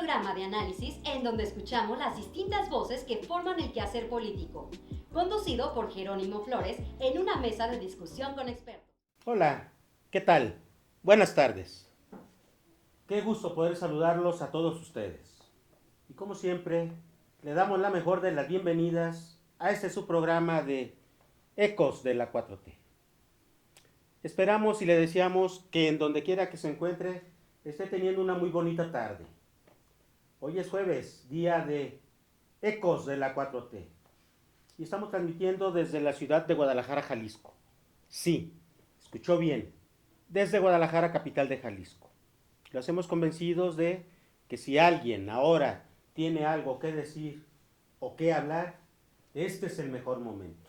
programa de análisis en donde escuchamos las distintas voces que forman el quehacer político, conducido por Jerónimo Flores en una mesa de discusión con expertos. Hola, ¿qué tal? Buenas tardes. Qué gusto poder saludarlos a todos ustedes. Y como siempre, le damos la mejor de las bienvenidas a este su programa de Ecos de la 4T. Esperamos y le deseamos que en donde quiera que se encuentre esté teniendo una muy bonita tarde. Hoy es jueves, día de Ecos de la 4T. Y estamos transmitiendo desde la ciudad de Guadalajara, Jalisco. Sí, escuchó bien, desde Guadalajara, capital de Jalisco. Lo hacemos convencidos de que si alguien ahora tiene algo que decir o que hablar, este es el mejor momento.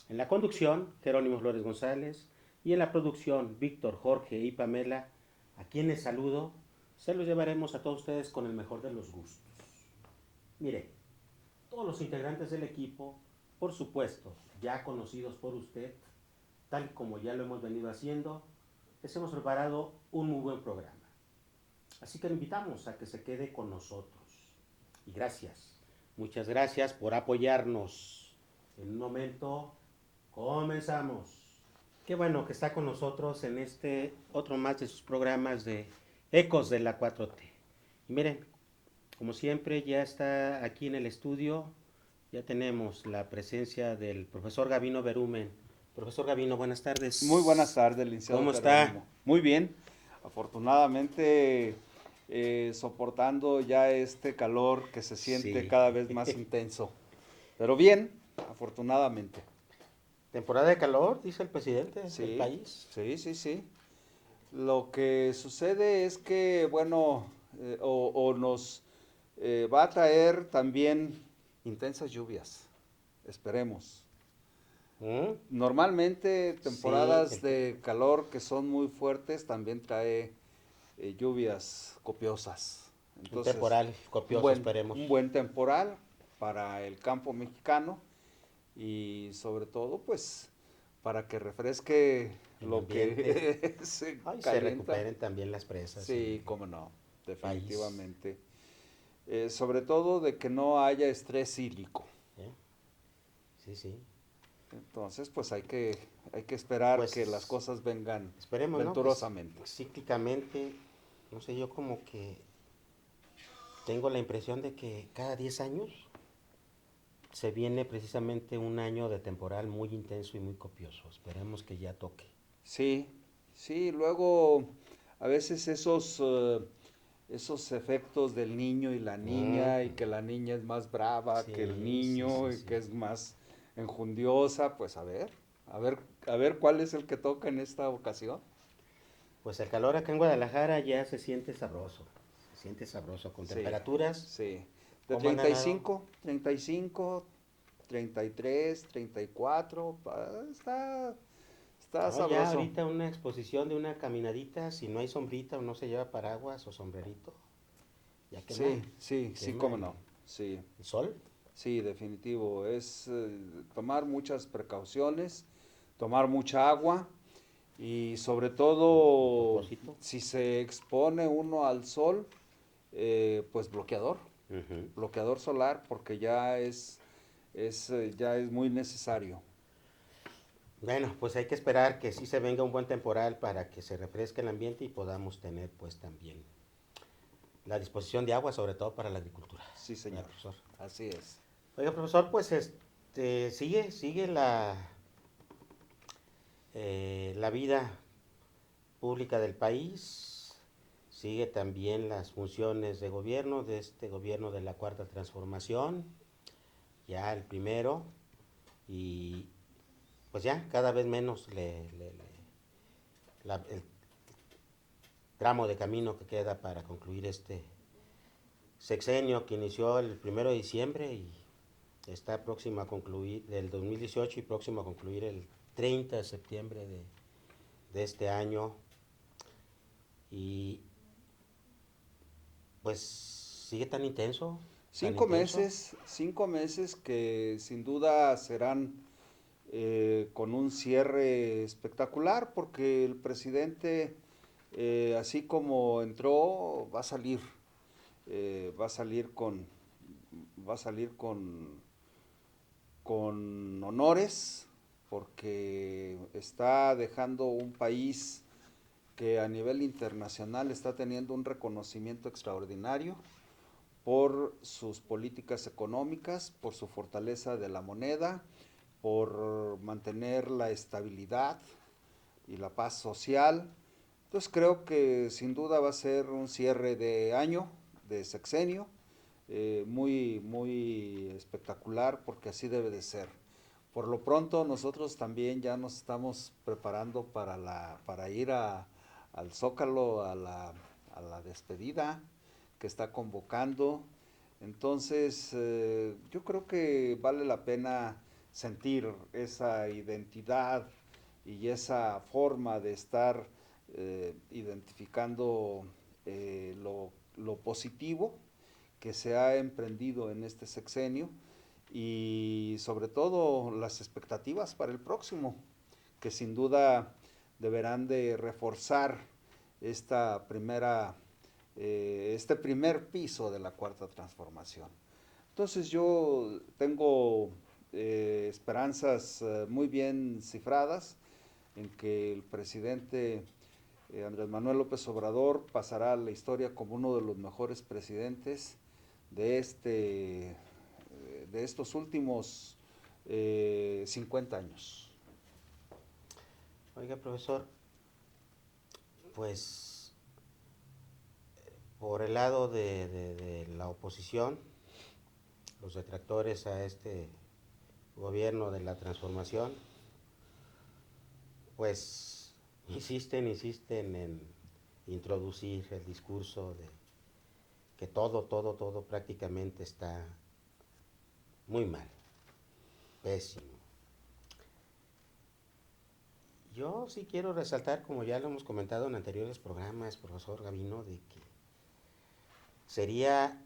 En la conducción, Jerónimo Flores González, y en la producción, Víctor, Jorge y Pamela, a quienes saludo, se los llevaremos a todos ustedes con el mejor de los gustos. Mire, todos los integrantes del equipo, por supuesto, ya conocidos por usted, tal como ya lo hemos venido haciendo, les hemos preparado un muy buen programa. Así que lo invitamos a que se quede con nosotros. Y gracias, muchas gracias por apoyarnos. En un momento comenzamos. Qué bueno que está con nosotros en este otro más de sus programas de Ecos de la 4T. Y miren, como siempre ya está aquí en el estudio, ya tenemos la presencia del profesor Gabino Berumen. Profesor Gabino, buenas tardes. Muy buenas tardes, licenciado. ¿Cómo Jerónimo. está? Muy bien, afortunadamente soportando ya este calor que se siente Sí. cada vez más intenso, pero bien, afortunadamente. Temporada de calor, dice el presidente del Sí, país. sí. Lo que sucede es que, bueno, nos va a traer también intensas lluvias, esperemos. Normalmente temporadas Sí, de calor que son muy fuertes también trae lluvias copiosas. un Entonces, temporal copioso, esperemos. un buen temporal para el campo mexicano y sobre todo pues para que refresque El lo ambiente. que se Ay, se calienta. recuperen también las presas. Sí, cómo no, definitivamente. País. Sobre todo de que no haya estrés hídrico. Sí. Entonces, pues hay que esperar Pues que las cosas vengan esperemos, ¿no? venturosamente. Pues, cíclicamente, no sé, yo como que tengo la impresión de que cada 10 años se viene precisamente un año de temporal muy intenso y muy copioso. Esperemos que ya toque. Sí, luego a veces esos efectos del niño y la niña, y que la niña es más brava que el niño, y que es más enjundiosa, pues a ver cuál es el que toca en esta ocasión. Pues el calor acá en Guadalajara ya se siente sabroso, con temperaturas. Sí, de ¿Cómo andan, 35, 33, 34, está No, ya sabroso. ahorita una exposición de una caminadita, si no hay sombrita o no se lleva paraguas o sombrerito, ya quema. Sí, cómo no, sí. ¿El sol? Sí, definitivo, es tomar muchas precauciones, tomar mucha agua y sobre todo si se expone uno al sol, pues bloqueador, bloqueador solar, porque ya ya es muy necesario. Bueno, pues hay que esperar que sí se venga un buen temporal para que se refresque el ambiente y podamos tener pues también la disposición de agua, sobre todo para la agricultura. Sí, señor. Profesor. Así es. Oiga, profesor, pues sigue la vida pública del país, sigue también las funciones de gobierno, de este gobierno de la Cuarta Transformación, ya el primero, y pues ya cada vez menos el tramo de camino que queda para concluir este sexenio que inició el 1 de diciembre y está próximo a concluir el 2018 y próximo a concluir el 30 de septiembre de este año. Y pues sigue tan intenso. 5 meses que sin duda serán con un cierre espectacular, porque el presidente, así como entró, va a salir. va a salir con honores, porque está dejando un país que a nivel internacional está teniendo un reconocimiento extraordinario por sus políticas económicas, por su fortaleza de la moneda, por mantener la estabilidad y la paz social. Entonces creo que sin duda va a ser un cierre de año, de sexenio, muy espectacular, porque así debe de ser. Por lo pronto nosotros también ya nos estamos preparando para ir al Zócalo, a la despedida que está convocando. Entonces yo creo que vale la pena sentir esa identidad y esa forma de estar identificando lo positivo que se ha emprendido en este sexenio, y sobre todo las expectativas para el próximo, que sin duda deberán de reforzar este primer piso de la Cuarta Transformación. Entonces yo tengo esperanzas muy bien cifradas en que el presidente Andrés Manuel López Obrador pasará a la historia como uno de los mejores presidentes de de estos últimos 50 años. Oiga, profesor, pues por el lado de la oposición, los detractores a este gobierno de la transformación, pues insisten en introducir el discurso de que todo prácticamente está muy mal, pésimo. Yo sí quiero resaltar, como ya lo hemos comentado en anteriores programas, profesor Gavino, de que sería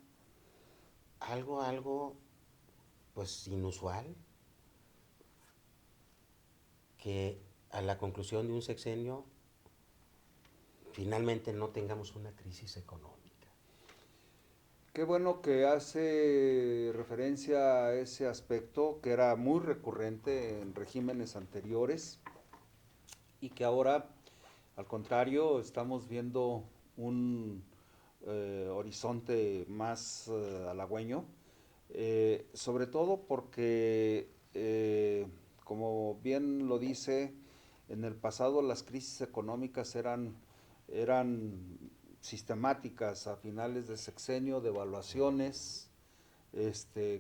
algo pues inusual que a la conclusión de un sexenio finalmente no tengamos una crisis económica. Qué bueno que hace referencia a ese aspecto que era muy recurrente en regímenes anteriores y que ahora, al contrario, estamos viendo un horizonte más halagüeño, sobre todo porque, como bien lo dice, en el pasado las crisis económicas eran sistemáticas a finales de sexenio, devaluaciones,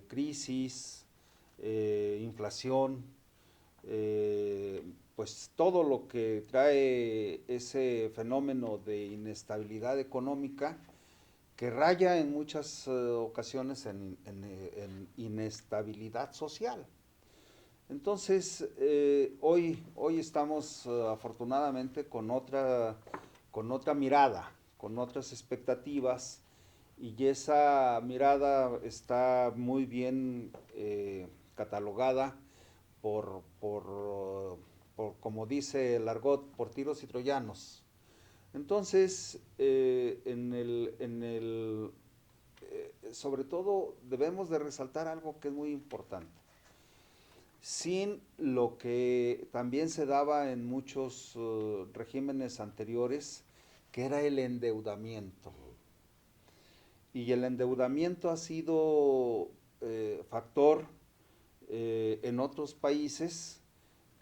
crisis, inflación, pues todo lo que trae ese fenómeno de inestabilidad económica que raya en muchas ocasiones en inestabilidad social. Entonces, hoy estamos afortunadamente con otra mirada, con otras expectativas, y esa mirada está muy bien catalogada como dice el argot, por tiros y troyanos. Entonces, sobre todo debemos de resaltar algo que es muy importante. Sin lo que también se daba en muchos regímenes anteriores, que era el endeudamiento. Y el endeudamiento ha sido factor en otros países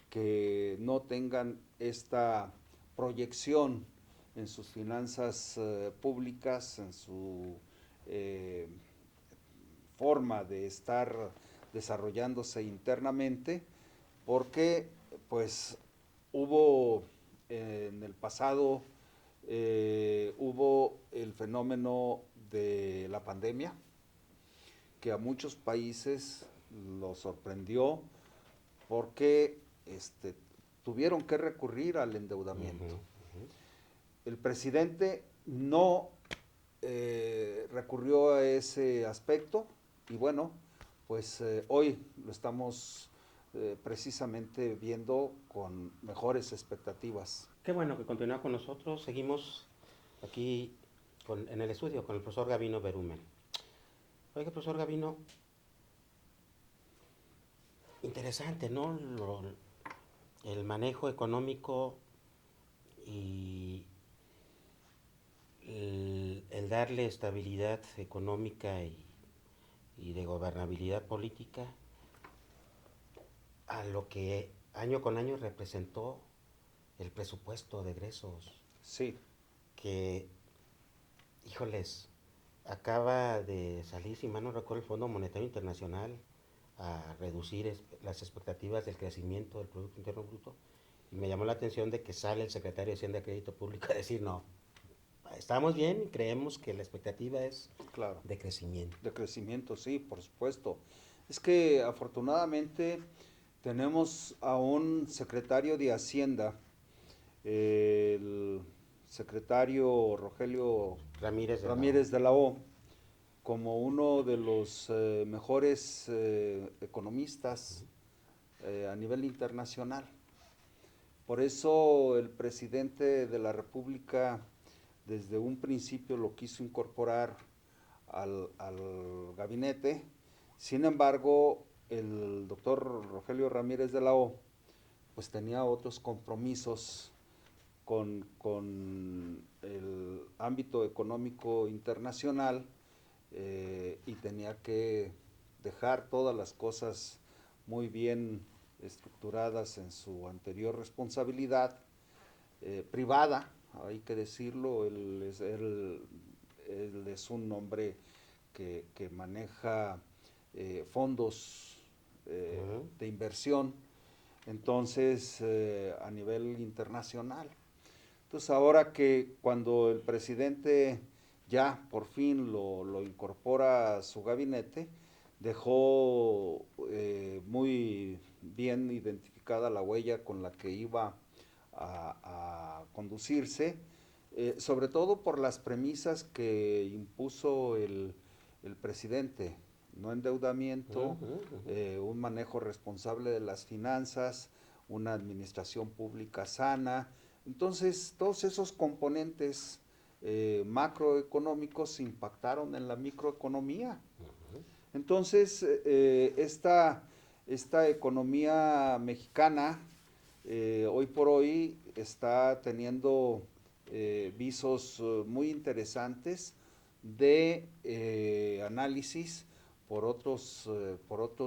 que no tengan esta proyección en sus finanzas públicas, en su forma de estar desarrollándose internamente, porque pues hubo en el pasado hubo el fenómeno de la pandemia, que a muchos países los sorprendió porque tuvieron que recurrir al endeudamiento. El presidente no recurrió a ese aspecto, y bueno, pues hoy lo estamos precisamente viendo con mejores expectativas. Qué bueno que continúa con nosotros. Seguimos aquí en el estudio con el profesor Gavino Berumen. Oiga, profesor Gavino, interesante, ¿no? El manejo económico y el darle estabilidad económica y de gobernabilidad política a lo que año con año representó el presupuesto de egresos. Sí. Que, híjoles, acaba de salir, si mal no recuerdo, el Fondo Monetario Internacional a reducir las expectativas del crecimiento del Producto Interno Bruto, y me llamó la atención de que sale el secretario de Hacienda y Crédito Público a decir, no, estamos bien y creemos que la expectativa es Claro. de crecimiento. De crecimiento, sí, por supuesto. Es que afortunadamente tenemos a un secretario de Hacienda, el secretario Rogelio Ramírez de la O, como uno de los mejores economistas a nivel internacional. Por eso el presidente de la República desde un principio lo quiso incorporar al gabinete. Sin embargo, el doctor Rogelio Ramírez de la O pues tenía otros compromisos con el ámbito económico internacional y tenía que dejar todas las cosas muy bien estructuradas en su anterior responsabilidad privada, hay que decirlo. Él es un hombre que maneja fondos de inversión, entonces a nivel internacional. Entonces ahora que cuando el presidente ya por fin lo incorpora a su gabinete, dejó muy bien identificada la huella con la que iba a conducirse, sobre todo por las premisas que impuso el presidente: no endeudamiento, un manejo responsable de las finanzas, una administración pública sana. Entonces, todos esos componentes macroeconómicos impactaron en la microeconomía. Entonces, esta economía mexicana hoy por hoy está teniendo visos muy interesantes de análisis por otros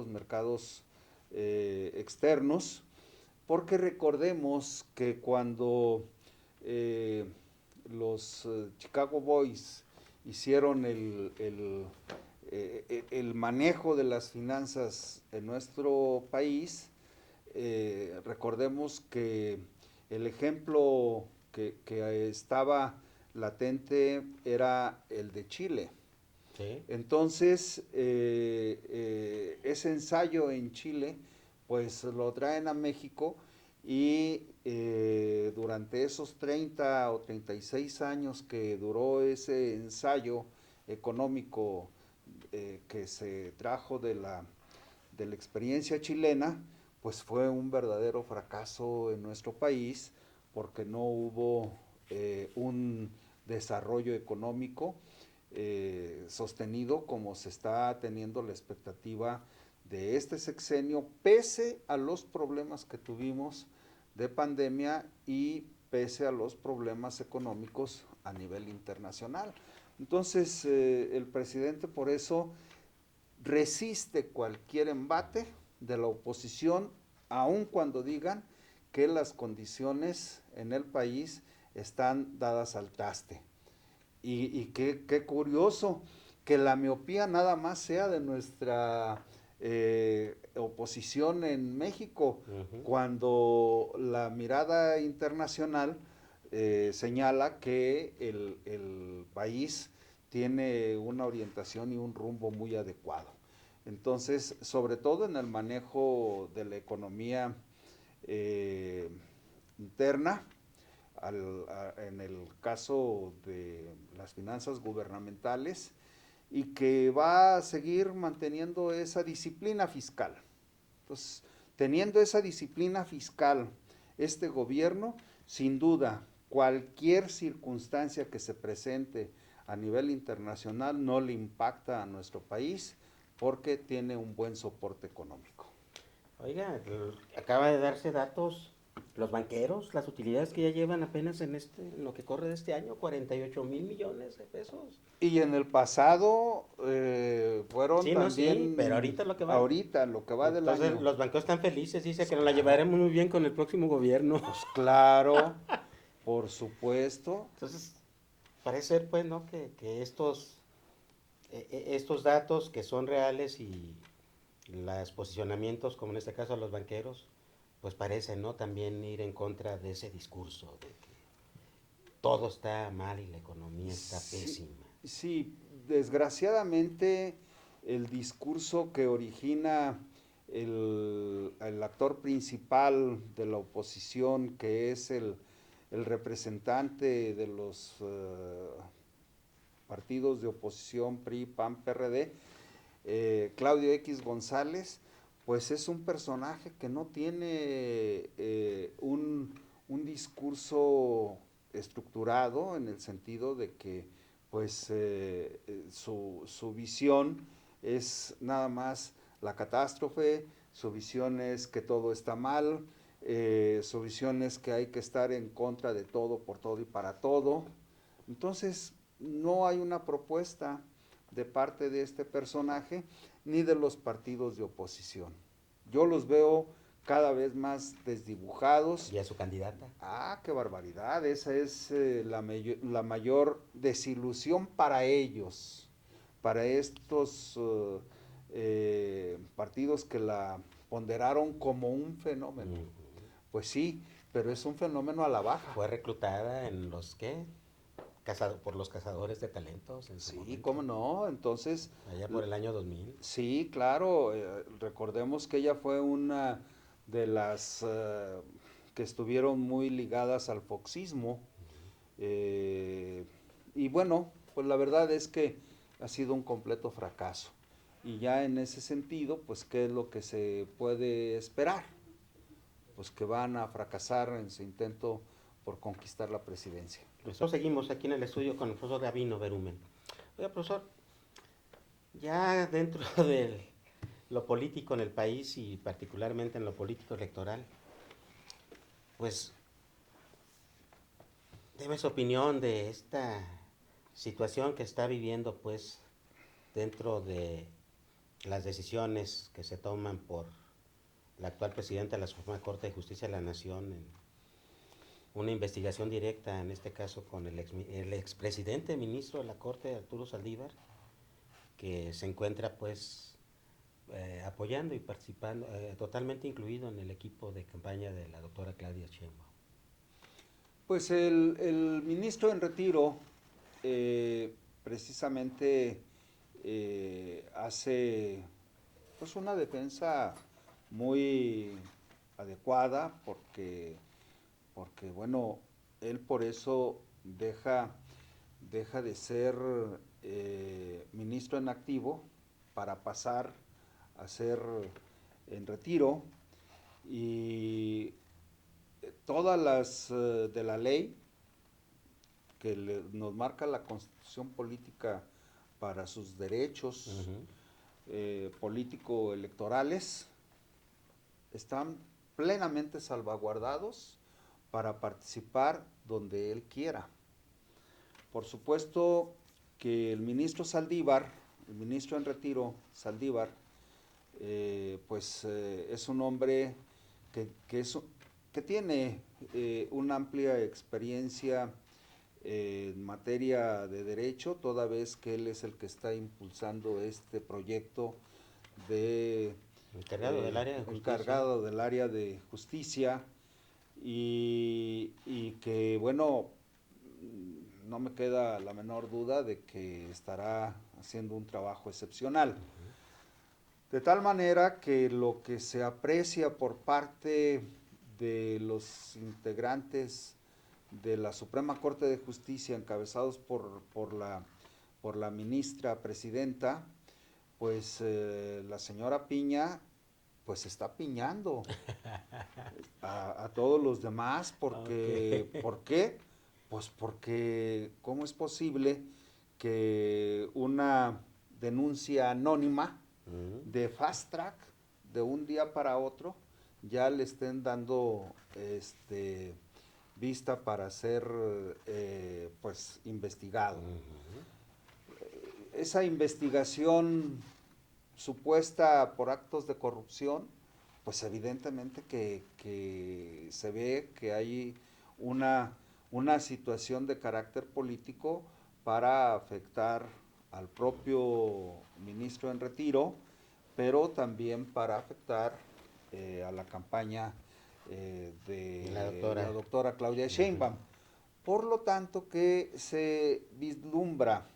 mercados externos, porque recordemos que cuando los Chicago Boys hicieron el manejo de las finanzas en nuestro país, recordemos que el ejemplo que estaba latente era el de Chile. ¿Sí? Entonces, ese ensayo en Chile, pues lo traen a México y durante esos 30 o 36 años que duró ese ensayo económico que se trajo de la experiencia chilena, pues fue un verdadero fracaso en nuestro país, porque no hubo un desarrollo económico sostenido como se está teniendo la expectativa de este sexenio, pese a los problemas que tuvimos de pandemia y pese a los problemas económicos a nivel internacional. Entonces, el presidente por eso resiste cualquier embate de la oposición, aun cuando digan que las condiciones en el país están dadas al traste. Y qué curioso que la miopía nada más sea de nuestra oposición en México, cuando la mirada internacional señala que el país tiene una orientación y un rumbo muy adecuado. Entonces, sobre todo en el manejo de la economía interna, en el caso de las finanzas gubernamentales, y que va a seguir manteniendo esa disciplina fiscal. Entonces, teniendo esa disciplina fiscal, este gobierno, sin duda, cualquier circunstancia que se presente a nivel internacional no le impacta a nuestro país porque tiene un buen soporte económico. Oiga, acaba de darse datos, los banqueros, las utilidades que ya llevan apenas en lo que corre de este año, 48,000 millones de pesos. Y en el pasado fueron Sí, no, también, sí, pero ahorita lo que va. ahorita lo que va del Entonces, año. los banqueros están felices, dice Pues que nos la claro. llevaremos muy bien con el próximo gobierno. Pues claro, por supuesto. Entonces, parece ser, pues, ¿no? Que estos datos que son reales y los posicionamientos, como en este caso a los banqueros, pues parecen, ¿no? También ir en contra de ese discurso de que todo está mal y la economía está pésima. Sí, desgraciadamente el discurso que origina el actor principal de la oposición, que es el representante de los partidos de oposición PRI, PAN, PRD, Claudio X González, pues es un personaje que no tiene un discurso estructurado en el sentido de que pues su visión es nada más la catástrofe, su visión es que todo está mal, su visión es que hay que estar en contra de todo, por todo y para todo. Entonces no hay una propuesta de parte de este personaje ni de los partidos de oposición. Yo los veo cada vez más desdibujados. ¿Y a su candidata? Ah, qué barbaridad, esa es la mayor desilusión para ellos, para estos partidos que la ponderaron como un fenómeno. Pues sí, pero es un fenómeno a la baja. Fue reclutada en los, ¿qué? Por los cazadores de talentos. Sí, cómo no, entonces... Allá por el año 2000. Sí, claro, recordemos que ella fue una de las que estuvieron muy ligadas al foxismo. Y bueno, pues la verdad es que ha sido un completo fracaso. Y ya en ese sentido, pues ¿qué es lo que se puede esperar? Pues que van a fracasar en su intento por conquistar la presidencia. Nosotros seguimos aquí en el estudio con el profesor Gabino Berumen. Oiga, profesor, ya dentro de lo político en el país y particularmente en lo político electoral, pues, deme su opinión de esta situación que está viviendo, pues, dentro de las decisiones que se toman por la actual presidenta de la Suprema Corte de Justicia de la Nación en una investigación directa, en este caso con el expresidente ministro de la Corte, Arturo Saldívar, que se encuentra pues apoyando y participando, totalmente incluido en el equipo de campaña de la doctora Claudia Sheinbaum. Pues el ministro en retiro precisamente hace pues una defensa muy adecuada porque bueno, él por eso deja de ser ministro en activo para pasar a ser en retiro, y todas las de la ley que nos marca la Constitución política para sus derechos político-electorales están plenamente salvaguardados para participar donde él quiera. Por supuesto que el ministro Saldívar, el ministro en retiro Saldívar, es un hombre que tiene una amplia experiencia en materia de derecho, toda vez que él es el que está impulsando este proyecto de encargado del área de justicia. Y que bueno, no me queda la menor duda de que estará haciendo un trabajo excepcional. De tal manera que lo que se aprecia por parte de los integrantes de la Suprema Corte de Justicia, encabezados por la ministra presidenta, pues la señora Piña pues está piñando a todos los demás porque, Okay. ¿por qué? Pues porque ¿cómo es posible que una denuncia anónima de fast track, de un día para otro, ya le estén dando vista para ser pues investigado. Esa investigación supuesta por actos de corrupción, pues evidentemente que se ve que hay una situación de carácter político para afectar al propio ministro en retiro, pero también para afectar a la campaña de la doctora Claudia Sheinbaum. Por lo tanto, que se vislumbra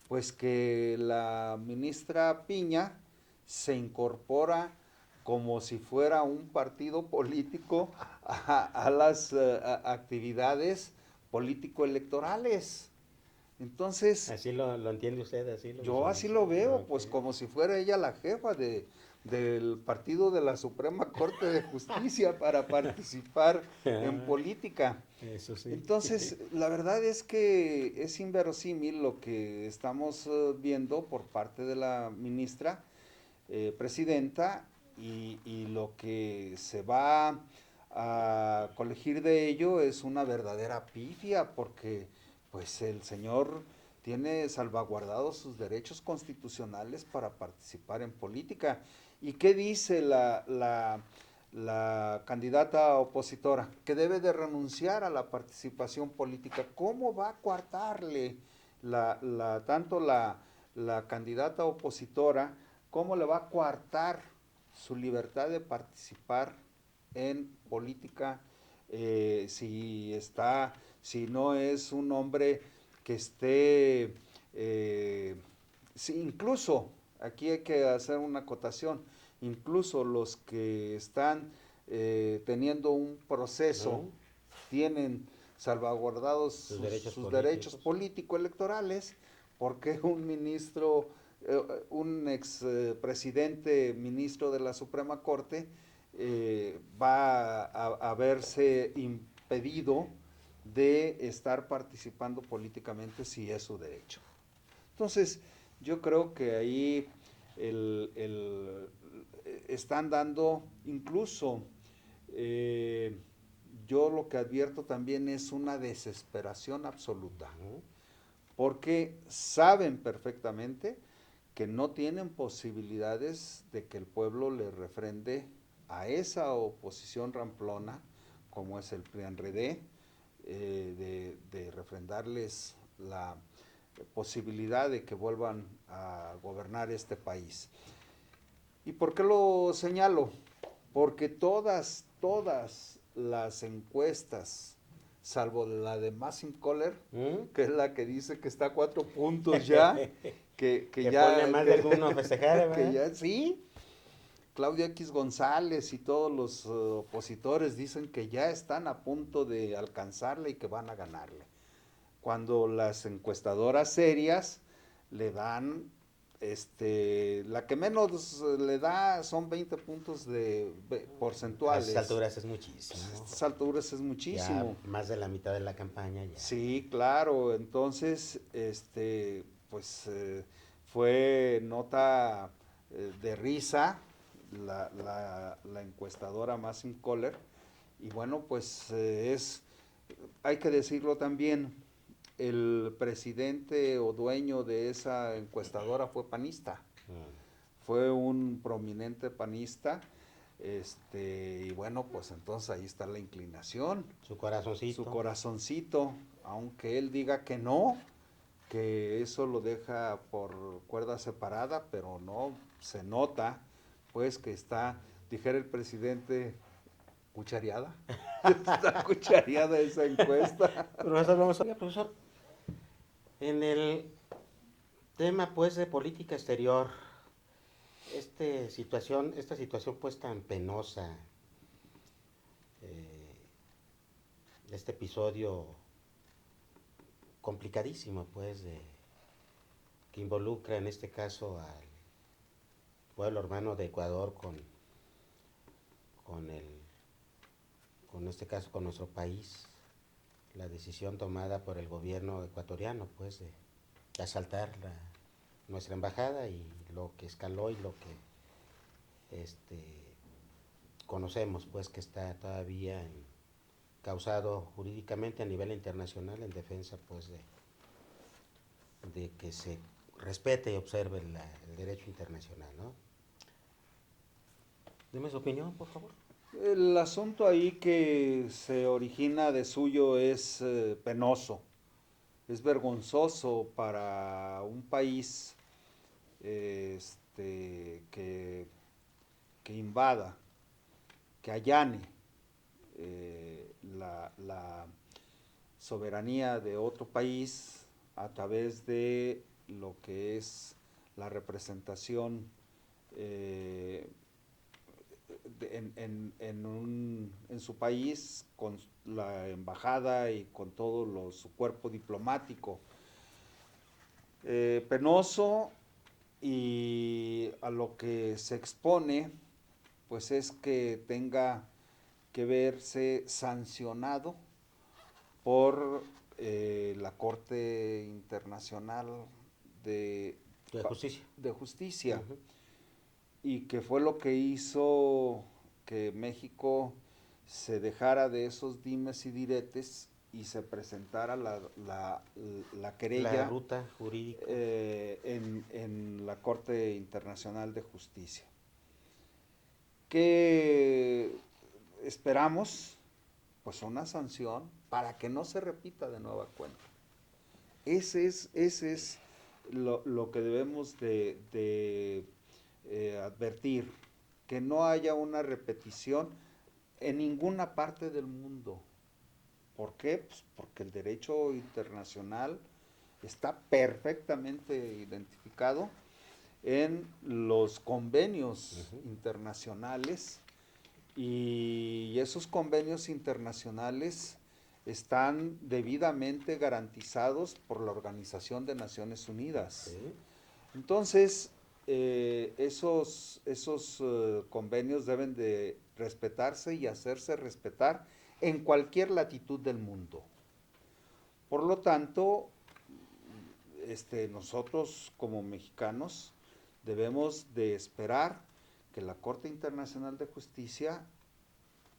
pues que la ministra Piña se incorpora como si fuera un partido político a las actividades político-electorales. Entonces, ¿Así lo entiende usted? Yo así lo veo, pues como si fuera ella la jefa del partido de la Suprema Corte de Justicia para participar en política. Eso sí. Entonces, la verdad es que es inverosímil lo que estamos viendo por parte de la ministra presidenta y lo que se va a colegir de ello es una verdadera pifia, porque pues el señor tiene salvaguardados sus derechos constitucionales para participar en política. ¿Y qué dice la candidata opositora? Que debe de renunciar a la participación política. ¿Cómo va a coartarle tanto la candidata opositora, cómo le va a coartar su libertad de participar en política si no es un hombre que esté, incluso, aquí hay que hacer una acotación, incluso los que están teniendo un proceso tienen salvaguardados sus derechos político-electorales, porque un ministro, un ex presidente ministro de la Suprema Corte va a verse impedido de estar participando políticamente si es su derecho. Entonces, yo creo que ahí están dando incluso, yo lo que advierto también es una desesperación absoluta, porque saben perfectamente que no tienen posibilidades de que el pueblo le refrende a esa oposición ramplona, como es el PRI-PAN-RD, de refrendarles la posibilidad de que vuelvan a gobernar este país. ¿Y por qué lo señalo? Porque todas las encuestas, salvo la de Massimo Coller, que es la que dice que está a 4 puntos ya, que ya pone más de alguno a festejar, que ya sí, Claudia X González y todos los opositores dicen que ya están a punto de alcanzarle y que van a ganarle. Cuando las encuestadoras serias le dan, la que menos le da son 20 puntos porcentuales. A estas alturas es muchísimo. A estas alturas es muchísimo. Ya más de la mitad de la campaña ya. Sí, claro. Entonces, fue nota de risa la encuestadora Massimo Coller, y bueno, pues hay que decirlo también, el presidente o dueño de esa encuestadora fue panista, fue un prominente panista, y bueno, pues entonces ahí está la inclinación. Su corazoncito. Aunque él diga que no, que eso lo deja por cuerda separada, pero no, se nota pues que está, dijera el presidente, cuchareada. Está cuchareada esa encuesta. Profesor, en el tema pues de política exterior, esta situación pues tan penosa, este episodio complicadísimo pues que involucra en este caso al pueblo hermano de Ecuador con este caso con nuestro país, la decisión tomada por el gobierno ecuatoriano pues asaltar nuestra embajada y lo que escaló y lo que conocemos, pues que está todavía causado jurídicamente a nivel internacional en defensa, pues de que se respete y observe el derecho internacional, ¿no? Deme su opinión, por favor. El asunto ahí que se origina de suyo es penoso, es vergonzoso para un país que invada, que allane la soberanía de otro país a través de lo que es la representación en su país, con la embajada y con todo su cuerpo diplomático. Penoso, y a lo que se expone pues es que tenga que verse sancionado por la Corte Internacional de Justicia. de Justicia. Y que fue lo que hizo que México se dejara de esos dimes y diretes y se presentara la querella, la ruta jurídica en la Corte Internacional de Justicia. ¿Qué esperamos? Pues una sanción para que no se repita de nueva cuenta. Ese es lo que debemos de advertir, que no haya una repetición en ninguna parte del mundo. ¿Por qué? Pues porque el derecho internacional está perfectamente identificado en los convenios internacionales, y esos convenios internacionales están debidamente garantizados por la Organización de Naciones Unidas. Sí. Entonces, esos convenios deben de respetarse y hacerse respetar en cualquier latitud del mundo. Por lo tanto, nosotros como mexicanos debemos de esperar que la Corte Internacional de Justicia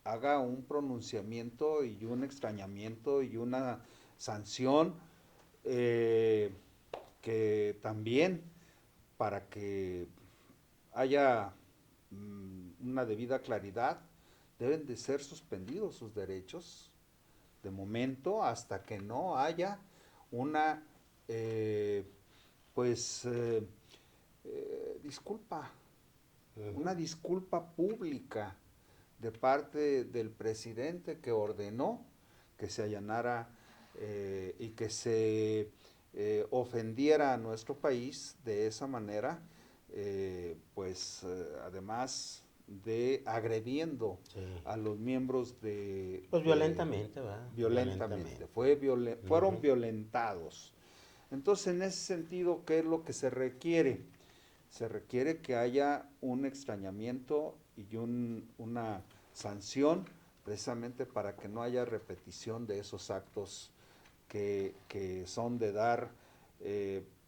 haga un pronunciamiento y un extrañamiento y una sanción que también, para que haya una debida claridad, deben de ser suspendidos sus derechos de momento hasta que no haya una disculpa, una disculpa pública de parte del presidente, que ordenó que se allanara y que se ofendiera a nuestro país de esa manera, además de agrediendo a los miembros de... Pues violentamente, ¿verdad? Violentamente. Fueron violentados. Entonces, en ese sentido, ¿qué es lo que se requiere? Se requiere que haya un extrañamiento y una sanción, precisamente para que no haya repetición de esos actos que son de dar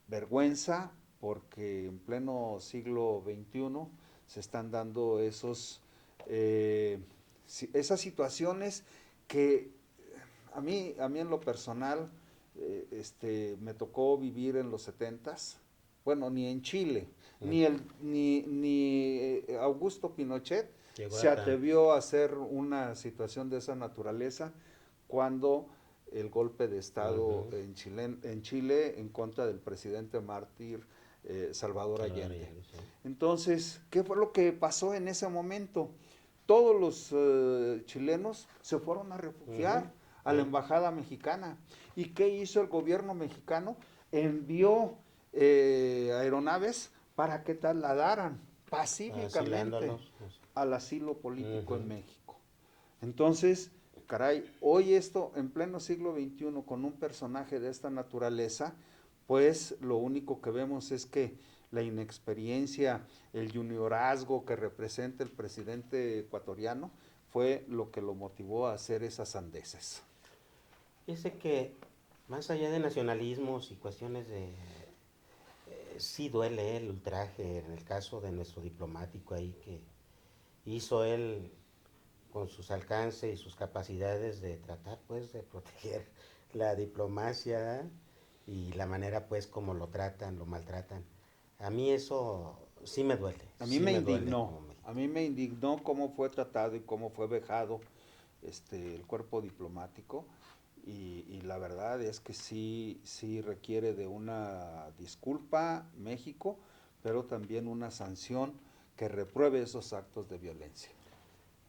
vergüenza, porque en pleno siglo XXI se están dando esas situaciones que a mí en lo personal me tocó vivir en los 70s. Bueno, ni en Chile, ni Augusto Pinochet se atrevió a hacer una situación de esa naturaleza cuando el golpe de Estado en Chile en contra del presidente mártir Salvador Allende. Entonces, ¿qué fue lo que pasó en ese momento? Todos los chilenos se fueron a refugiar a la embajada mexicana. ¿Y qué hizo el gobierno mexicano? Envió aeronaves para que trasladaran pacíficamente al asilo político en México. Entonces, caray, hoy esto en pleno siglo XXI, con un personaje de esta naturaleza, pues lo único que vemos es que la inexperiencia, el juniorazgo que representa el presidente ecuatoriano fue lo que lo motivó a hacer esas sandeces. Fíjese que más allá de nacionalismos y cuestiones de sí duele el ultraje en el caso de nuestro diplomático ahí que hizo él con sus alcances y sus capacidades de tratar pues de proteger la diplomacia, ¿eh? Y la manera pues como lo tratan, lo maltratan. A mí eso sí me duele, A mí sí me me duele indignó, como mexicano. a mí me indignó cómo fue tratado y cómo fue vejado el cuerpo diplomático y la verdad es que sí requiere de una disculpa México, pero también una sanción que repruebe esos actos de violencia.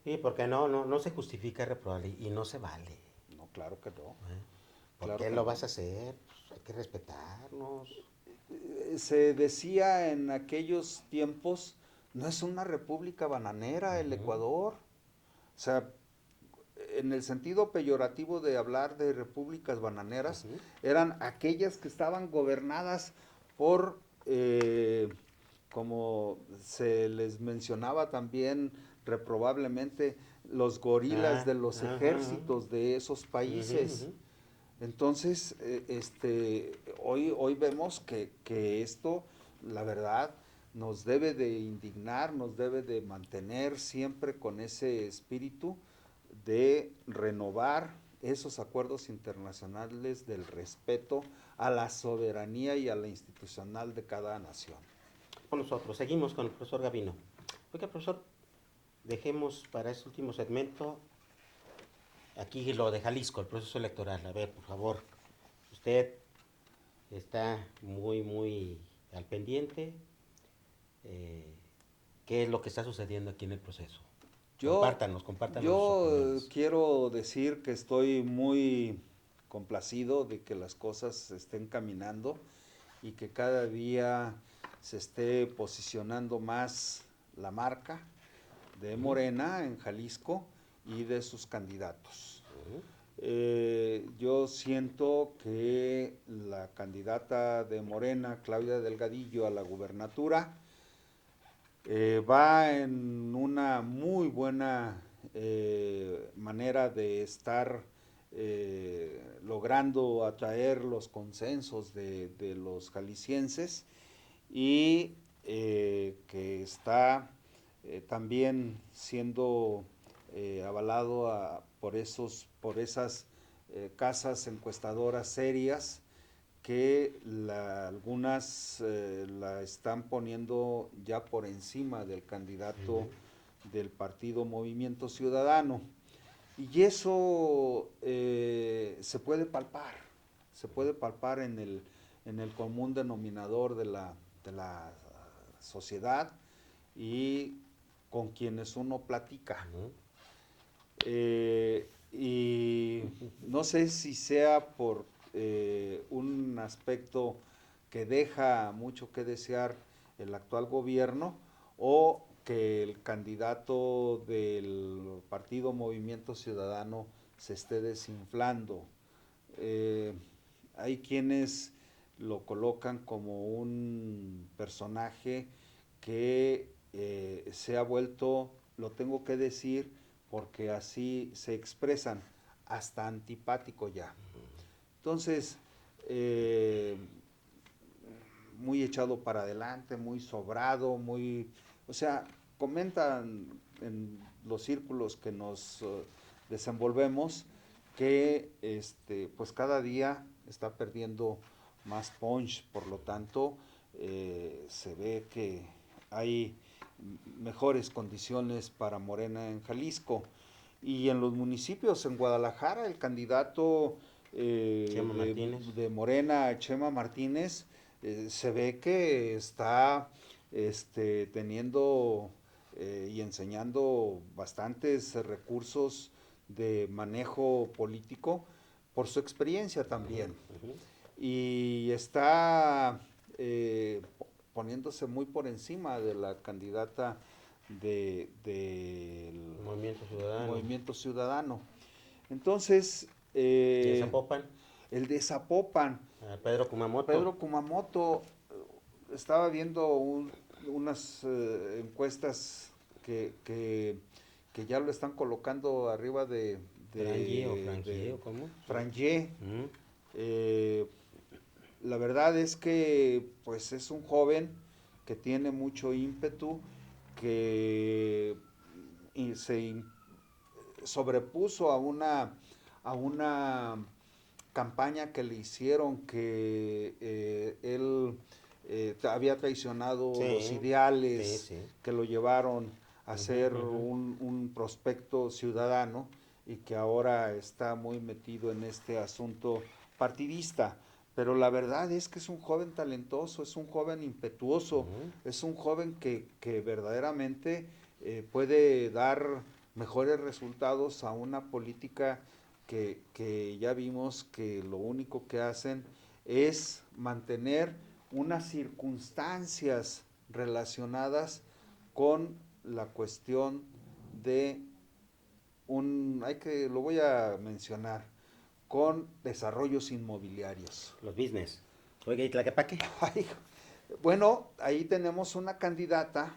Sí, porque no se justifica reprobarle y no se vale. No, claro que no, ¿Eh? ¿Por claro qué que lo no. vas a hacer? Pues hay que respetarnos. Se decía en aquellos tiempos, no es una república bananera el Ujú, Ecuador. O sea, en el sentido peyorativo de hablar de repúblicas bananeras, ujú. eran aquellas que estaban gobernadas por, como se les mencionaba también reprobablemente, los gorilas Ah, de los ajá, ejércitos de esos ujú, países. ujú. Entonces, hoy vemos que esto, la verdad, nos debe de indignar, nos debe de mantener siempre con ese espíritu de renovar esos acuerdos internacionales del respeto a la soberanía y a la institucional de cada nación. Con nosotros, seguimos con el profesor Gavino. Oiga, profesor, dejemos para este último segmento aquí lo de Jalisco, el proceso electoral. A ver, por favor, usted está muy al pendiente. Eh, ¿Qué es lo que está sucediendo aquí en el proceso? Yo, Compártanos sus yo opiniones. quiero decir que estoy muy complacido de que las cosas estén caminando y que cada día se esté posicionando más la marca de Ujú, Morena en Jalisco y de sus candidatos. ujú, Yo siento que la candidata de Morena, Claudia Delgadillo, a la gubernatura, va en una muy buena manera de estar logrando atraer los consensos de los jaliscienses y que está también siendo avalado por esas casas encuestadoras serias que algunas la están poniendo ya por encima del candidato ujú. del partido Movimiento Ciudadano. Y eso se puede palpar en el común denominador de la sociedad y con quienes uno platica. Ujú. Y no sé si sea por un aspecto que deja mucho que desear el actual gobierno o que el candidato del partido Movimiento Ciudadano se esté desinflando. Eh, Hay quienes lo colocan como un personaje que se ha vuelto, lo tengo que decir, porque así se expresan, hasta antipático ya. Entonces, eh, muy echado para adelante, muy sobrado, o sea, comentan en los círculos que nos desenvolvemos que pues cada día está perdiendo más punch, por lo tanto, se ve que hay mejores condiciones para Morena en Jalisco. Y en los municipios, en Guadalajara, el candidato Chema Martínez. de Morena, Chema Martínez, se ve que está teniendo y enseñando bastantes recursos de manejo político por su experiencia Ujú, también. ujú. Y está poniéndose muy por encima de la candidata del Movimiento Ciudadano. Movimiento Ciudadano. Entonces, ¿Y en Zapopan? el de Zapopan, Pedro Kumamoto. Pedro Kumamoto, estaba viendo unas encuestas que ya lo están colocando arriba Frangie o Frangie o cómo. Sí. Frangier. Ujú. Eh, la verdad es que pues es un joven que tiene mucho ímpetu, que sobrepuso a una campaña que le hicieron que él había traicionado los ideales que lo llevaron a ser un prospecto ciudadano y que ahora está muy metido en este asunto partidista. Pero la verdad es que es un joven talentoso, es un joven impetuoso, es un joven que verdaderamente puede dar mejores resultados a una política que ya vimos que lo único que hacen es mantener unas circunstancias relacionadas con la cuestión de lo voy a mencionar, con desarrollos inmobiliarios. Los business. Oiga, ¿y Tlaquepaque? Bueno, ahí tenemos una candidata,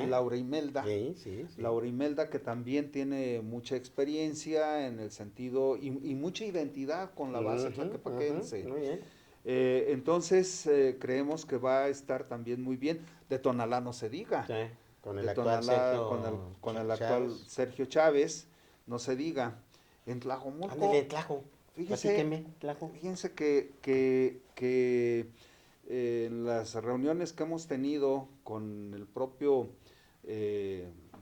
Laura Imelda. Sí. Laura Imelda, que también tiene mucha experiencia en el sentido y mucha identidad con la base tlaquepaquense. Muy bien. Entonces, creemos que va a estar también muy bien. De Tonalá no se diga. Sí, con el De actual Tonalá, Sergio con el Chávez. actual Sergio Chávez, no se diga. En Tlajomulco. Ándale, Tlajo. Fíjense que en las reuniones que hemos tenido con el propio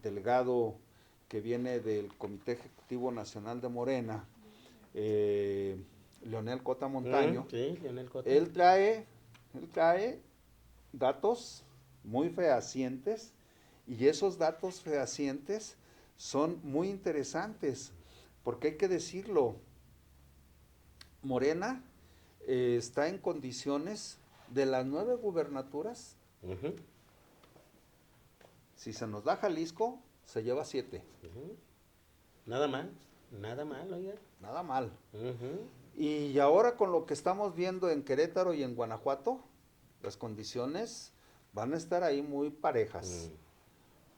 delegado que viene del Comité Ejecutivo Nacional de Morena, Leonel Cota Montaño, Leonel Cota. él trae datos muy fehacientes y esos datos fehacientes son muy interesantes, porque hay que decirlo, Morena está en condiciones de las 9 gubernaturas. Si se nos da Jalisco, se lleva 7. Nada mal, oiga. Nada mal. Y ahora con lo que estamos viendo en Querétaro y en Guanajuato, las condiciones van a estar ahí muy parejas.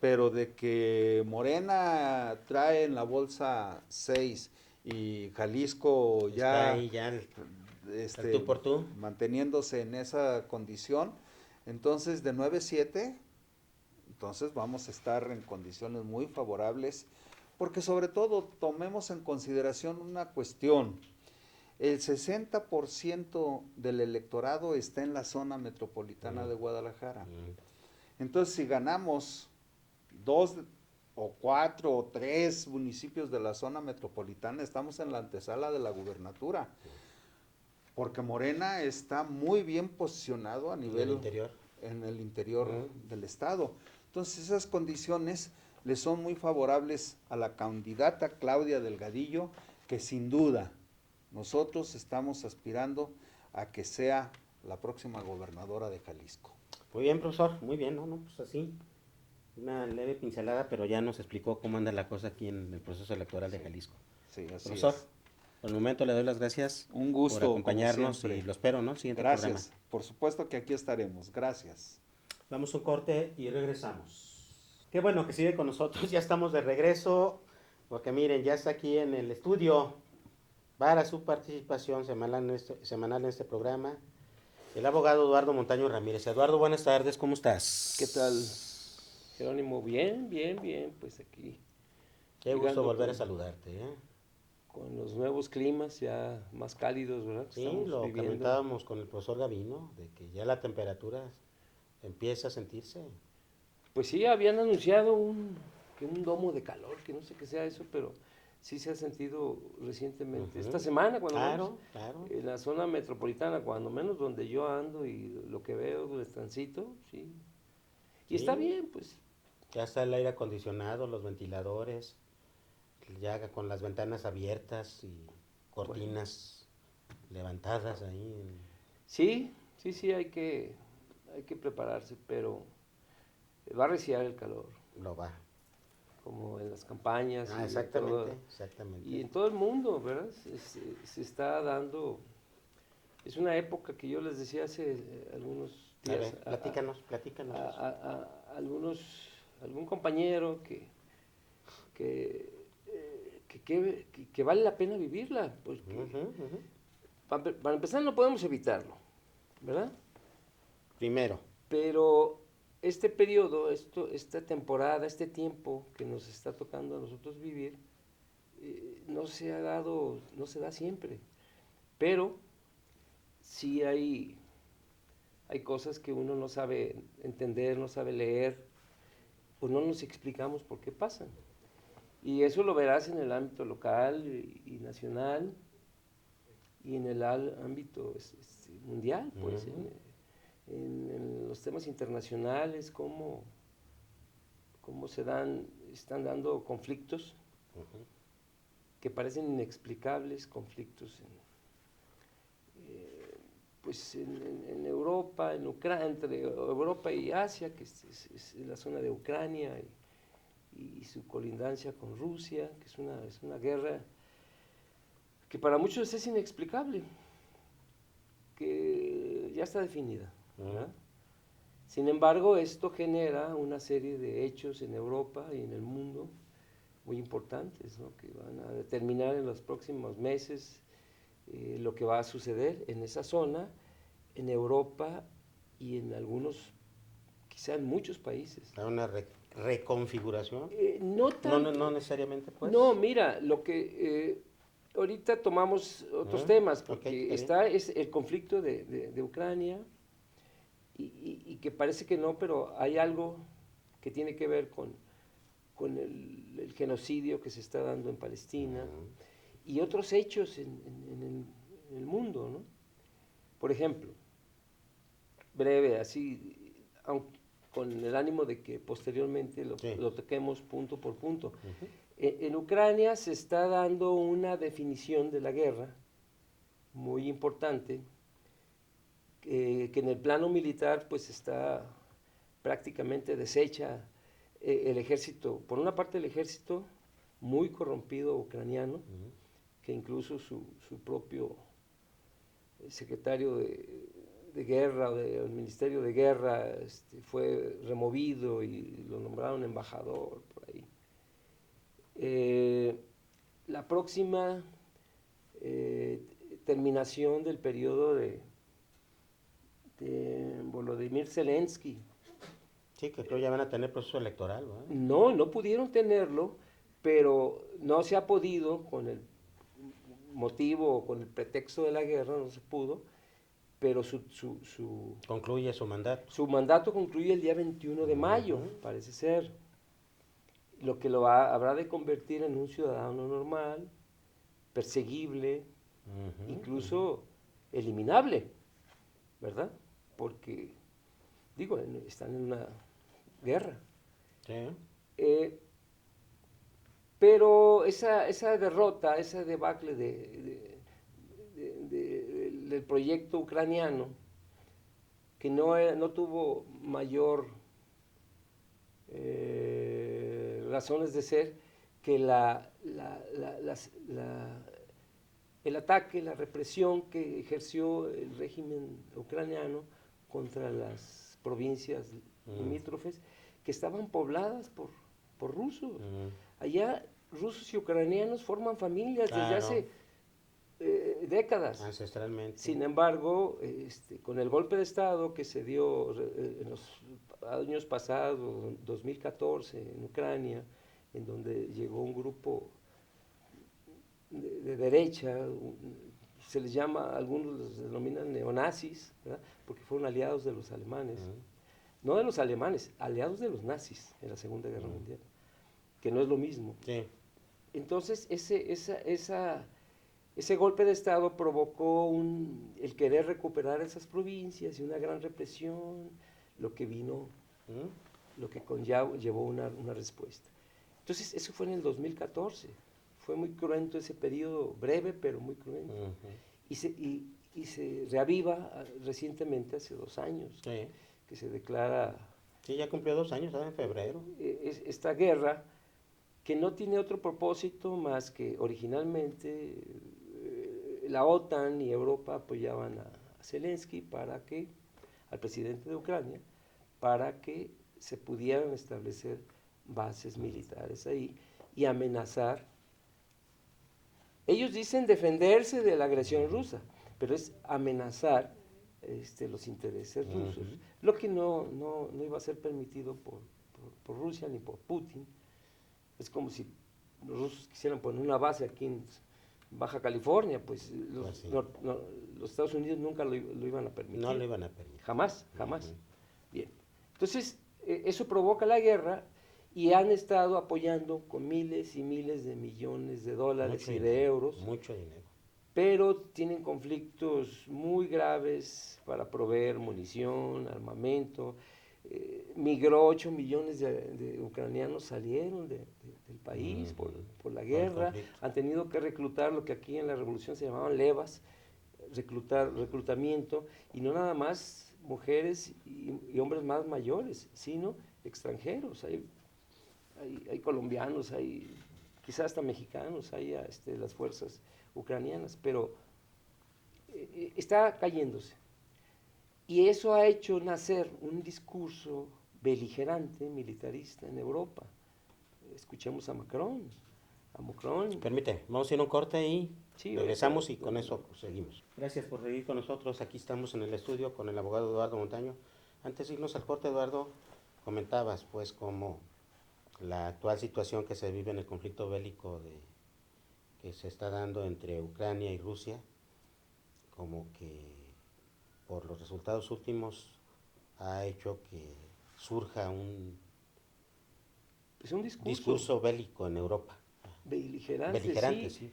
Pero de que Morena trae en la bolsa 6 y Jalisco Está ahí ya tú por tú, manteniéndose en esa condición, entonces de 9-7, entonces vamos a estar en condiciones muy favorables, porque sobre todo tomemos en consideración una cuestión. El 60% del electorado está en la zona metropolitana de Guadalajara. Entonces, si ganamos 2 o 4 o 3 municipios de la zona metropolitana, estamos en la antesala de la gubernatura. Porque Morena está muy bien posicionado a nivel en el interior del estado. Entonces, esas condiciones le son muy favorables a la candidata Claudia Delgadillo, que sin duda nosotros estamos aspirando a que sea la próxima gobernadora de Jalisco. Muy bien, profesor, muy bien, pues así, una leve pincelada, pero ya nos explicó cómo anda la cosa aquí en el proceso electoral de Jalisco. Sí, así profesor, es. Por el momento le doy las gracias. Un gusto por acompañarnos y lo espero, ¿no? Siguiente Gracias. programa. Por supuesto que aquí estaremos. Gracias. Vamos a un corte y regresamos. Qué bueno que sigue con nosotros. Ya estamos de regreso, porque miren, ya está aquí en el estudio para su participación semanal en este programa el abogado Eduardo Montaño Ramírez. Eduardo, buenas tardes, ¿cómo estás? ¿Qué tal, Jerónimo? Bien, pues aquí. Qué gusto volver a saludarte, ¿eh? Con los nuevos climas ya más cálidos, ¿verdad? Sí, lo comentábamos con el profesor Gavino, de que ya la temperatura empieza a sentirse. Pues sí, habían anunciado un domo de calor, que no sé qué sea eso, pero sí se ha sentido recientemente. Esta semana, cuando menos, en la zona metropolitana, cuando menos donde yo ando y lo que veo de transito, sí. Y está bien, pues. Ya está el aire acondicionado, los ventiladores, ya con las ventanas abiertas y cortinas levantadas ahí. Sí, hay que prepararse, pero va a reciar el calor. Lo va. Como en las campañas. Exactamente. Y en todo el mundo, ¿verdad? Se está dando. Es una época que yo les decía hace algunos días. A ver, platícanos. Algún compañero que vale la pena vivirla. Pues para empezar, no podemos evitarlo. ¿verdad? Primero. Pero este periodo, esta temporada, este tiempo que nos está tocando a nosotros vivir, no se da siempre. Pero sí hay cosas que uno no sabe entender, no sabe leer, pues no nos explicamos por qué pasan. Y eso lo verás en el ámbito local y nacional y en el ámbito mundial, pues, en los temas internacionales, cómo están dando conflictos que parecen inexplicables, conflictos en Europa, entre Europa y Asia, que es la zona de Ucrania y su colindancia con Rusia, que es una guerra que para muchos es inexplicable, que ya está definida, ¿verdad? Sin embargo, esto genera una serie de hechos en Europa y en el mundo muy importantes, ¿no? Que van a determinar en los próximos meses lo que va a suceder en esa zona, en Europa y en algunos, quizá en muchos países. Una reconfiguración. No necesariamente, pues. No, mira, lo que ahorita tomamos otros temas, porque es el conflicto de Ucrania y que parece que no, pero hay algo que tiene que ver con el genocidio que se está dando en Palestina y otros hechos en el mundo, ¿no? Por ejemplo, breve, así, con el ánimo de que posteriormente lo toquemos punto por punto. En Ucrania se está dando una definición de la guerra muy importante, que en el plano militar pues está prácticamente deshecha el ejército, por una parte el ejército muy corrompido ucraniano, que incluso su propio secretario de guerra, o del Ministerio de Guerra, fue removido y lo nombraron embajador por ahí. La próxima terminación del periodo de Volodymyr Zelensky. Sí, que creo ya van a tener proceso electoral, ¿verdad? No pudieron tenerlo, pero no se ha podido con el motivo o con el pretexto de la guerra, no se pudo, pero concluye su mandato. Su mandato concluye el día 21 de mayo, parece ser, lo que habrá de convertir en un ciudadano normal, perseguible, incluso eliminable, ¿verdad? Porque, digo, están en una guerra. Sí. Pero esa derrota, esa debacle del proyecto ucraniano, que no tuvo mayor razones de ser que el ataque, la represión que ejerció el régimen ucraniano contra las provincias limítrofes que estaban pobladas por rusos. Allá rusos y ucranianos forman familias desde hace décadas. Ancestralmente. Sin embargo, con el golpe de Estado que se dio en los años pasados, 2014, en Ucrania, en donde llegó un grupo de derecha, se les llama, algunos los denominan neonazis, ¿verdad? Porque fueron aliados de los alemanes. No de los alemanes, aliados de los nazis en la Segunda Guerra Mundial, que no es lo mismo. Sí. Entonces, ese golpe de Estado provocó el querer recuperar esas provincias y una gran represión, lo que llevó una respuesta. Entonces, eso fue en el 2014. Fue muy cruento ese periodo, breve, pero muy cruento. Y se reaviva recientemente, hace 2 años, que se declara... Sí, ya cumplió 2 años, en febrero. Esta guerra, que no tiene otro propósito más que originalmente la OTAN y Europa apoyaban a Zelensky al presidente de Ucrania, para que se pudieran establecer bases militares ahí y amenazar. Ellos dicen defenderse de la agresión rusa, pero es amenazar los intereses rusos, lo que no iba a ser permitido por Rusia ni por Putin. Es como si los rusos quisieran poner una base aquí en Baja California, pues los Estados Unidos nunca lo iban a permitir. No lo iban a permitir. Jamás. Bien. Entonces, eso provoca la guerra y han estado apoyando con miles y miles de millones de dólares y de euros. Mucho dinero. Pero tienen conflictos muy graves para proveer munición, armamento. Migró 8 millones de ucranianos, salieron del país por la guerra. Han tenido que reclutar lo que aquí en la revolución se llamaban levas, reclutamiento, y no nada más mujeres y hombres más mayores, sino extranjeros. Hay colombianos, hay quizás hasta mexicanos, hay las fuerzas ucranianas, pero está cayéndose. Y eso ha hecho nacer un discurso beligerante, militarista en Europa. Escuchemos a Macron. Permíteme, vamos a ir a un corte y regresamos y con eso seguimos. Gracias por seguir con nosotros. Aquí estamos en el estudio con el abogado Eduardo Montaño. Antes de irnos al corte, Eduardo, comentabas pues cómo la actual situación que se vive en el conflicto bélico que se está dando entre Ucrania y Rusia, como que por los resultados últimos ha hecho que surja un discurso bélico en Europa. Beligerante, sí.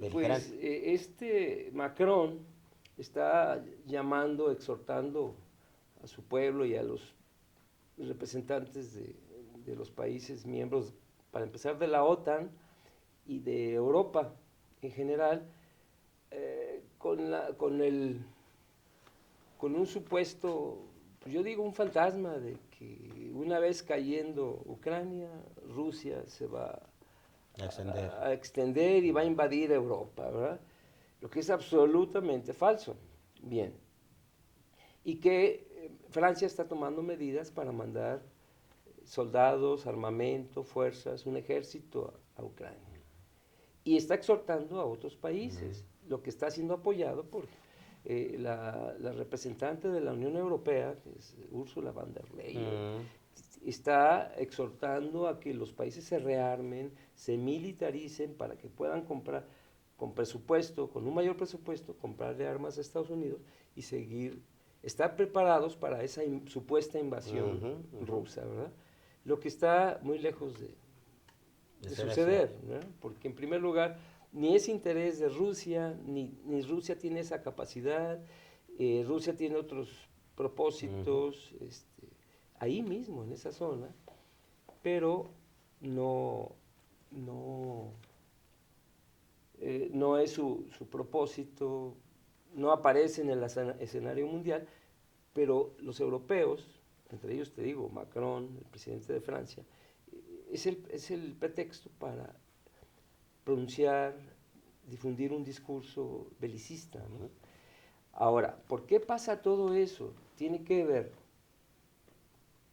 Beligerante. Pues Macron está llamando, exhortando a su pueblo y a los representantes de los países miembros, para empezar de la OTAN y de Europa en general, con un supuesto, pues yo digo un fantasma de que una vez cayendo Ucrania, Rusia se va a extender y va a invadir Europa, ¿verdad? Lo que es absolutamente falso. Bien. Y que Francia está tomando medidas para mandar soldados, armamento, fuerzas, un ejército a Ucrania. Y está exhortando a otros países, lo que está siendo apoyado por la representante de la Unión Europea, que es Ursula von der Leyen, está exhortando a que los países se rearmen, se militaricen para que puedan comprar con presupuesto, con un mayor presupuesto, comprarle armas a Estados Unidos y estar preparados para esa supuesta invasión rusa, ¿verdad? Lo que está muy lejos de suceder, ¿no? Porque en primer lugar, ni es interés de Rusia, ni Rusia tiene esa capacidad, Rusia tiene otros propósitos ahí mismo, en esa zona, pero no es su propósito, no aparece en el escenario mundial, pero los europeos, entre ellos te digo, Macron, el presidente de Francia, es el pretexto para pronunciar, difundir un discurso belicista, ¿no? Ahora, ¿por qué pasa todo eso? Tiene que ver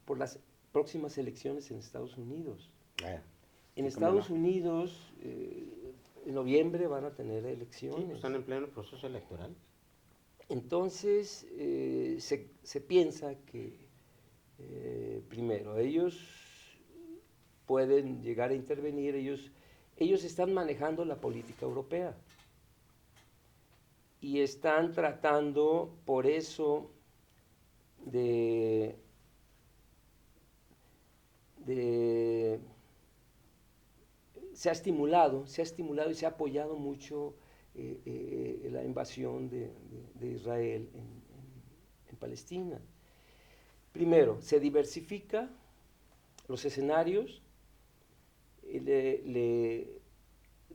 por las próximas elecciones en Estados Unidos. En Estados Unidos, en noviembre van a tener elecciones. Sí, pues están en pleno proceso electoral. Entonces, se piensa que, primero, ellos pueden llegar a intervenir, ellos están manejando la política europea y están tratando, por eso, se ha estimulado y se ha apoyado mucho la invasión de Israel en Palestina. Primero, se diversifica los escenarios, de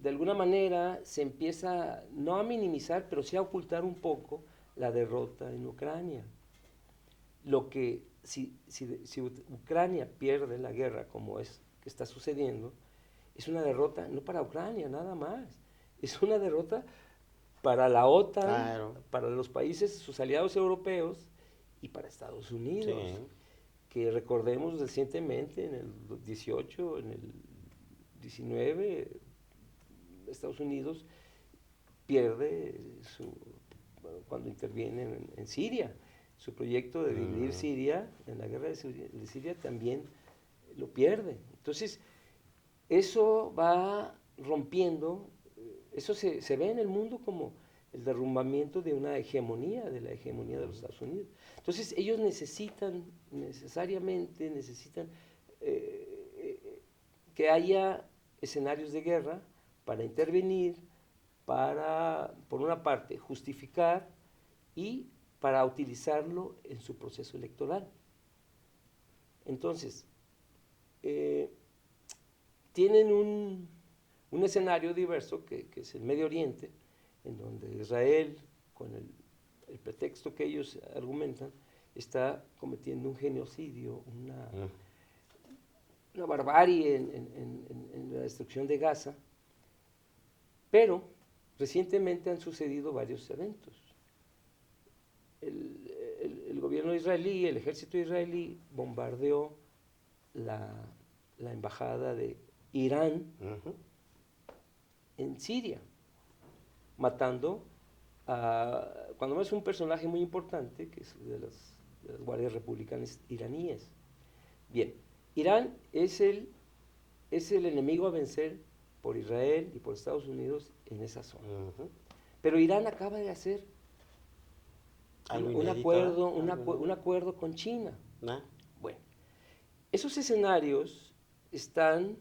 alguna manera se empieza, no a minimizar, pero sí a ocultar un poco la derrota en Ucrania. Lo que, si Ucrania pierde la guerra, como es que está sucediendo, es una derrota no para Ucrania nada más, es una derrota para la OTAN, claro, para los países, sus aliados europeos y para Estados Unidos, sí, que recordemos recientemente, en el 18, en el 19, Estados Unidos pierde cuando intervienen en Siria. Su proyecto de dividir Siria, en la guerra de Siria, también lo pierde. Entonces, eso va rompiendo, eso se ve en el mundo como el derrumbamiento de una hegemonía, de la hegemonía de los Estados Unidos. Entonces, ellos necesariamente necesitan que haya escenarios de guerra para intervenir, para, por una parte, justificar y para utilizarlo en su proceso electoral. Entonces, tienen un escenario diverso que es el Medio Oriente, en donde Israel, con el pretexto que ellos argumentan, está cometiendo un genocidio, una barbarie en la destrucción de Gaza, pero recientemente han sucedido varios eventos. El gobierno israelí, el ejército israelí bombardeó la embajada de Irán en Siria, matando a, cuando más, un personaje muy importante, que es de las guardias republicanas iraníes. Bien, Irán es el enemigo a vencer por Israel y por Estados Unidos en esa zona. Pero Irán acaba de hacer un acuerdo con China. Bueno, esos escenarios están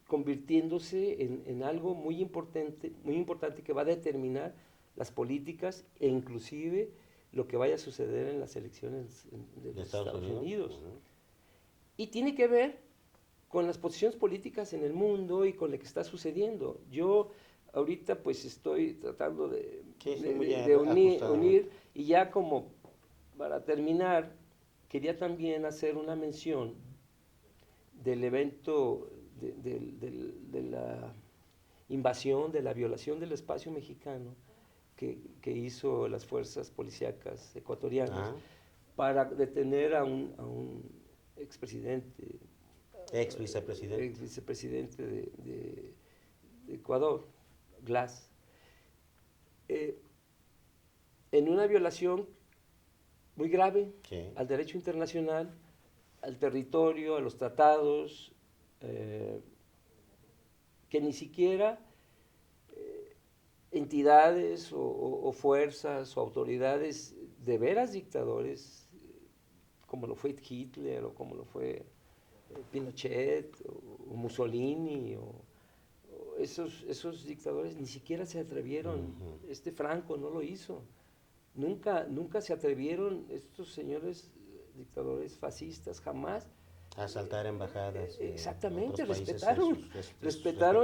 convirtiéndose en algo muy importante que va a determinar las políticas e inclusive lo que vaya a suceder en las elecciones de los Estados Unidos. Y tiene que ver con las posiciones políticas en el mundo y con lo que está sucediendo. Yo ahorita pues estoy tratando de unir, y ya como para terminar, quería también hacer una mención del evento de la invasión, de la violación del espacio mexicano que hizo las fuerzas policíacas ecuatorianas para detener a un ex vicepresidente de Ecuador, Glass, en una violación muy grave al derecho internacional, al territorio, a los tratados, que ni siquiera entidades o fuerzas o autoridades de veras dictadores, como lo fue Hitler o como lo fue Pinochet o Mussolini o esos dictadores, ni siquiera se atrevieron. Franco no lo hizo. Nunca se atrevieron estos señores dictadores fascistas, jamás. A asaltar embajadas. Exactamente, respetaron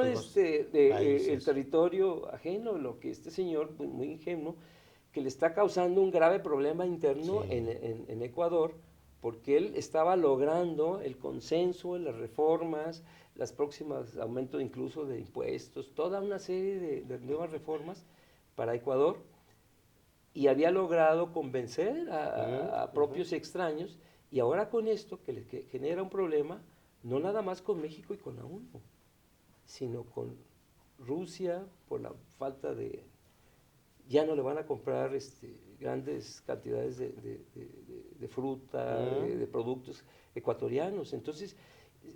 el territorio ajeno, lo que este señor, muy ingenuo, que le está causando un grave problema interno en Ecuador, porque él estaba logrando el consenso, las reformas, las próximas aumentos incluso de impuestos, toda una serie de nuevas reformas para Ecuador, y había logrado convencer a propios extraños, y ahora con esto que genera un problema, no nada más con México y con la ONU, sino con Rusia, por la falta de, ya no le van a comprar grandes cantidades de fruta, de productos ecuatorianos. Entonces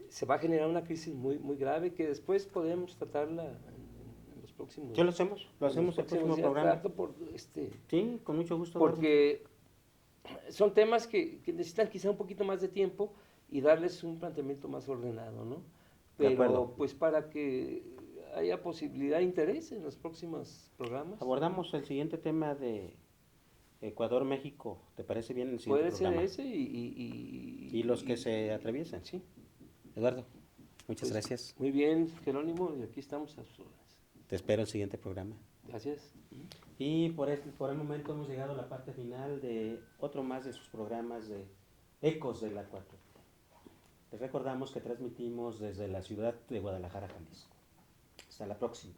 se va a generar una crisis muy, muy grave que después podemos tratarla en los próximos. ¿Qué lo hacemos? Lo hacemos el próximo programa. Sí, con mucho gusto. Porque son temas que necesitan quizá un poquito más de tiempo y darles un planteamiento más ordenado, ¿no? Pero pues para que haya posibilidad de interés en los próximos programas. Abordamos el siguiente tema de Ecuador-México, ¿te parece bien el siguiente programa? Puede ser ese y los que se atraviesen. Sí. Eduardo, muchas gracias. Muy bien, Jerónimo, y aquí estamos a sus órdenes. Te espero el siguiente programa. Gracias. Y por el momento hemos llegado a la parte final de otro más de sus programas de Ecos de la 4. Les recordamos que transmitimos desde la ciudad de Guadalajara, Jalisco. Hasta la próxima.